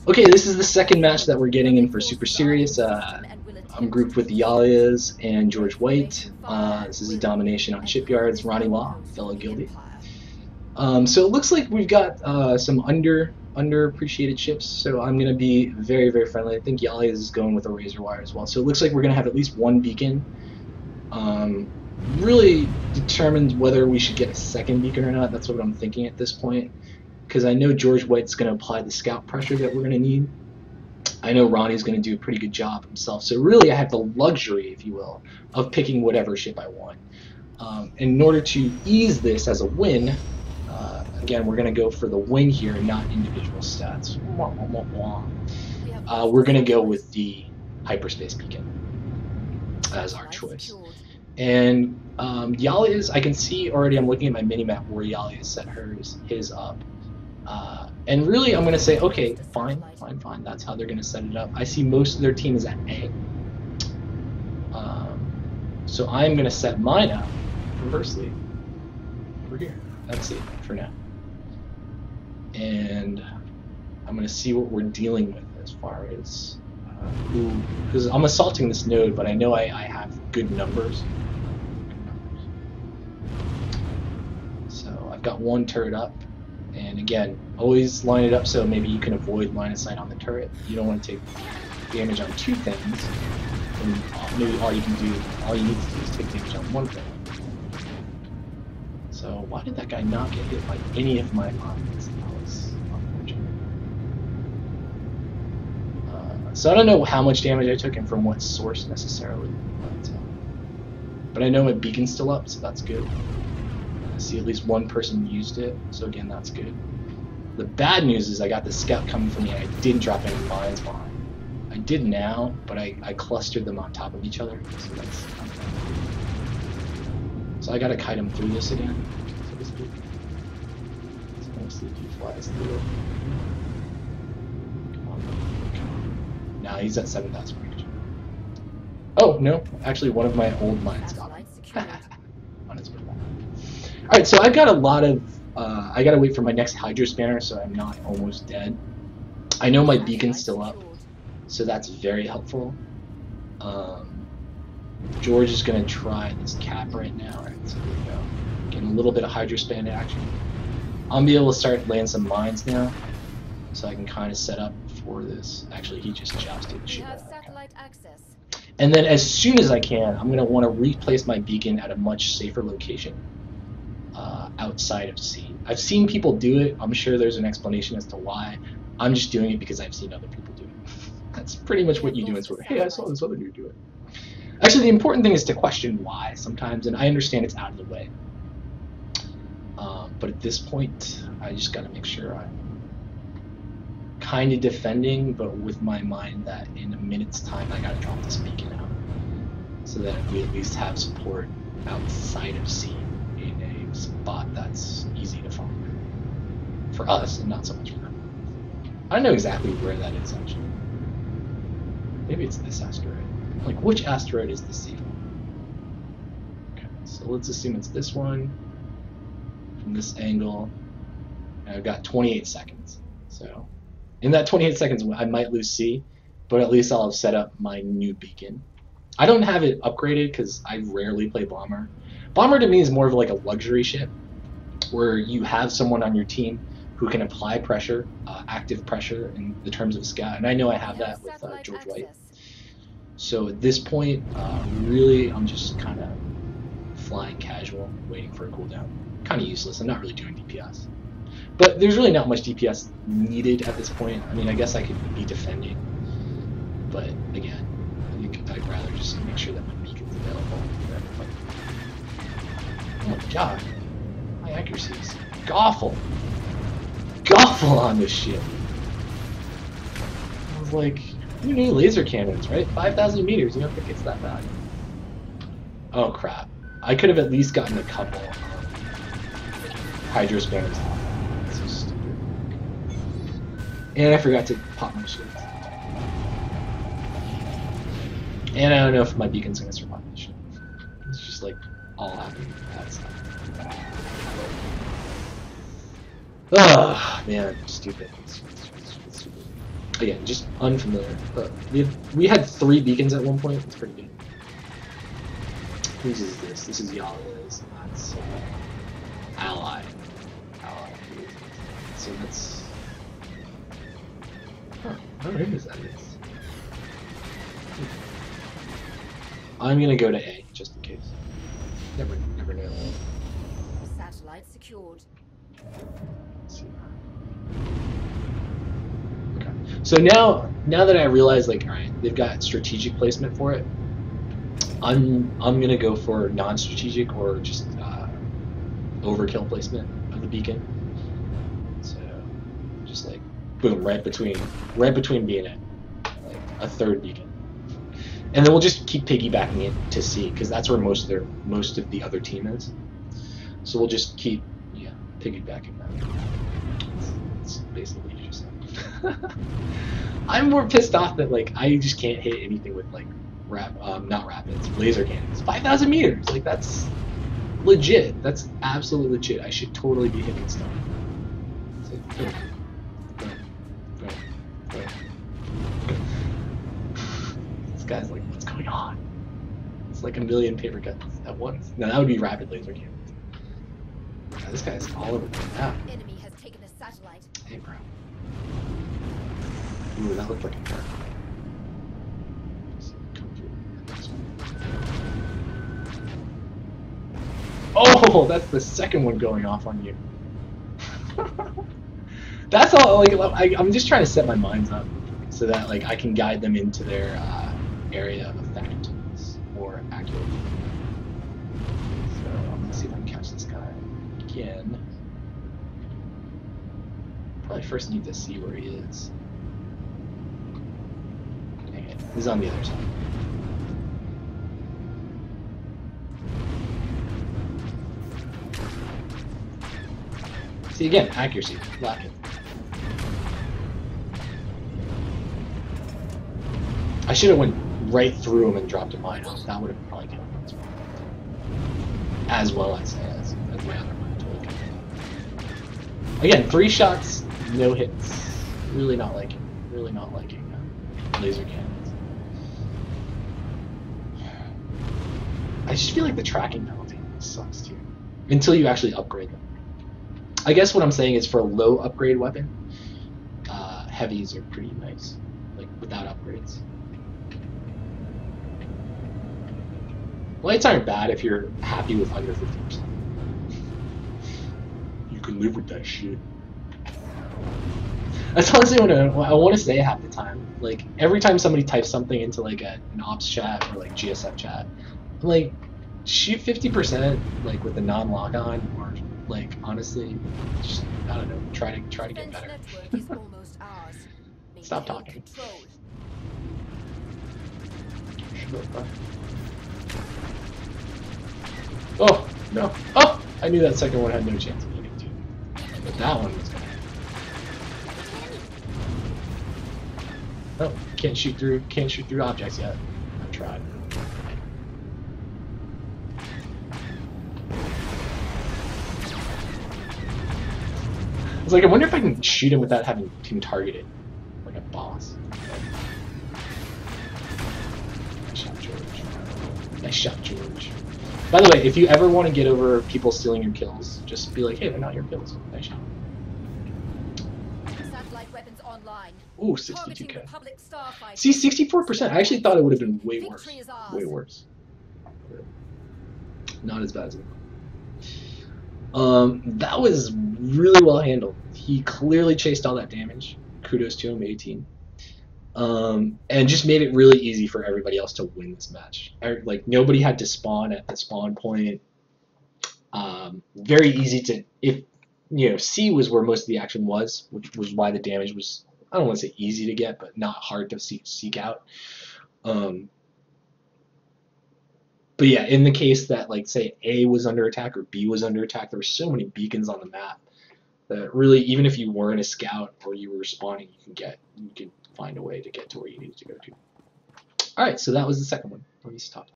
Okay, this is the second match that we're getting in for Super Serious. I'm grouped with Yallias and Georgewhite. This is a domination on shipyards. Ronnie Law, fellow guildie. So it looks like we've got some underappreciated ships. So I'm going to be very, very friendly. I think Yallias is going with a razor wire as well. So it looks like we're going to have at least one beacon. Really determined whether we should get a second beacon or not. That's what I'm thinking at this point. Because I know Georgewhite's going to apply the scout pressure that we're going to need. I know Ronnie's going to do a pretty good job himself. So really I have the luxury, if you will, of picking whatever ship I want. In order to ease this as a win, again, we're going to go for the win here, not individual stats. We're going to go with the hyperspace beacon as our choice. And Yallias, I can see already, I'm looking at my mini-map where Yallias set his up. And really, I'm going to say, okay, fine. That's how they're going to set it up. I see most of their team is at A. So I'm going to set mine up reversely over here. That's it for now. And I'm going to see what we're dealing with as far as who, because I'm assaulting this node, but I know I have good numbers. So I've got one turret up. And again, always line it up so maybe you can avoid line of sight on the turret. You don't want to take damage on two things. And maybe all you need to do is take damage on one thing. So why did that guy not get hit by any of my opponents? That was unfortunate. So I don't know how much damage I took and from what source necessarily. But I know my beacon's still up, so that's good. I see at least one person used it, so again, that's good. The bad news is I got the scout coming for me and I didn't drop any mines behind. I did now, but I clustered them on top of each other, so that's not bad. So I gotta kite him through this again, so to speak. So mostly if he flies through it. Come on. Now he's at 7,000 reach. Oh, no, actually one of my old mines got him. On its way back. Alright, so I've got a lot of, I gotta wait for my next Hydro Spanner so I'm not almost dead. I know my beacon's still up, so that's very helpful. George is gonna try this cap right now. Alright, so there we go. Getting a little bit of Hydro Span action. I'll be able to start laying some mines now, so I can kind of set up for this. Actually, he just jousted the shit out of that guy. And then as soon as I can, I'm gonna want to replace my beacon at a much safer location. Outside of C. I've seen people do it. I'm sure there's an explanation as to why. I'm just doing it because I've seen other people do it. That's pretty much what you do. It's sort of, hey, I saw this other dude do it. Actually, the important thing is to question why sometimes, and I understand it's out of the way. But at this point, I just got to make sure I'm kind of defending, but with my mind that in a minute's time, I got to drop this beacon out so that we at least have support outside of C. Spot that's easy to find for us and not so much for them. I don't know exactly where that is actually. Maybe it's this asteroid. Like, which asteroid is this even? Okay, so let's assume it's this one from this angle. And I've got 28 seconds. So in that 28 seconds, I might lose C, but at least I'll have set up my new beacon. I don't have it upgraded because I rarely play Bomber. Bomber to me is more of like a luxury ship where you have someone on your team who can apply pressure, active pressure in the terms of scout, and I know I have that with Georgewhite. So at this point, really I'm just kind of flying casual, waiting for a cooldown. Kind of useless, I'm not really doing DPS. But there's really not much DPS needed at this point. I mean, I guess I could be defending, but again, I think I'd rather just make sure that my beacon's available for everybody. Oh my god, my accuracy is awful on this shit. I was like, who knew laser cannons, right? 5,000 meters, you don't think it's that bad. Oh crap, I could have at least gotten a couple Hydro Spanners. That's so stupid. And I forgot to pop my shield. And I don't know if my beacon's gonna survive this shit. It's just like all happening bad stuff. Oh man, stupid. Stupid. Again, just unfamiliar. But we had 3 beacons at one point. It's pretty good. Whose is this? This is Yallias. That's Ally. So that's. Huh, how many is that? I'm gonna go to A just in case. Never know. Satellite secured. Let's see. Okay. So now that I realize, like, all right, they've got strategic placement for it. I'm gonna go for non-strategic or just overkill placement of the beacon. So just like boom, right between B and A, like a 3rd beacon, and then we'll just keep piggybacking it to C because that's where most of the other team is. So we'll just keep piggybacking that. It's basically just. I'm more pissed off that like I just can't hit anything with like not rapids, laser cannons. 5,000 meters, like that's legit. That's absolutely legit. I should totally be hitting stuff. It's like, this guy's like, what's going on? It's like a million paper cuts at once. No, that would be rapid laser cannons. God, this guy's all over the map. Enemy has taken a satellite. Hey, bro. Ooh, that looked like a car. Oh, that's the second one going off on you. That's all. Like, I'm just trying to set my minds up so that like I can guide them into their area of effectiveness more accurately. So I'm gonna see if I can catch this guy again. Probably first need to see where he is. Dang it, he's on the other side. See, again, accuracy, lacking. I should have went right through him and dropped a mine off. That would have probably killed him as well as my other mine totally killed him. Again, 3 shots, no hits. Really not liking laser cannons. I just feel like the tracking penalty sucks too. Until you actually upgrade them. I guess what I'm saying is for a low upgrade weapon, heavies are pretty nice, like without upgrades. Lights aren't bad if you're happy with under 50%. You can live with that shit. That's honestly what I want to say half the time. Like every time somebody types something into like an ops chat or like GSF chat, I'm like, shoot 50% like with a non-lock-on, or like honestly, just I don't know, try to get better. Stop talking. Oh no! Oh, I knew that second one had no chance of hitting too, but that one was gonna. Oh, can't shoot through objects yet. I've tried. It's like I wonder if I can shoot him without having him targeted, like a boss. Nice shot, George. Nice shot, George. By the way, if you ever want to get over people stealing your kills, just be like, hey, they're not your kills. Nice shot. Satellite weapons online. Ooh, 62k. See, 64%. I actually thought it would have been way worse. Way worse. Not as bad as it was. That was really well handled. He clearly chased all that damage. Kudos to him, 18. And just made it really easy for everybody else to win this match. Like nobody had to spawn at the spawn point. Very easy to, if you know, C was where most of the action was, which was why the damage was, I don't want to say easy to get, but not hard to seek out. But yeah, in the case that, like, say A was under attack or B was under attack, there were so many beacons on the map that really, even if you weren't a scout or you were spawning, you could find a way to get to where you needed to go to. All right, so that was the second one. Let me stop.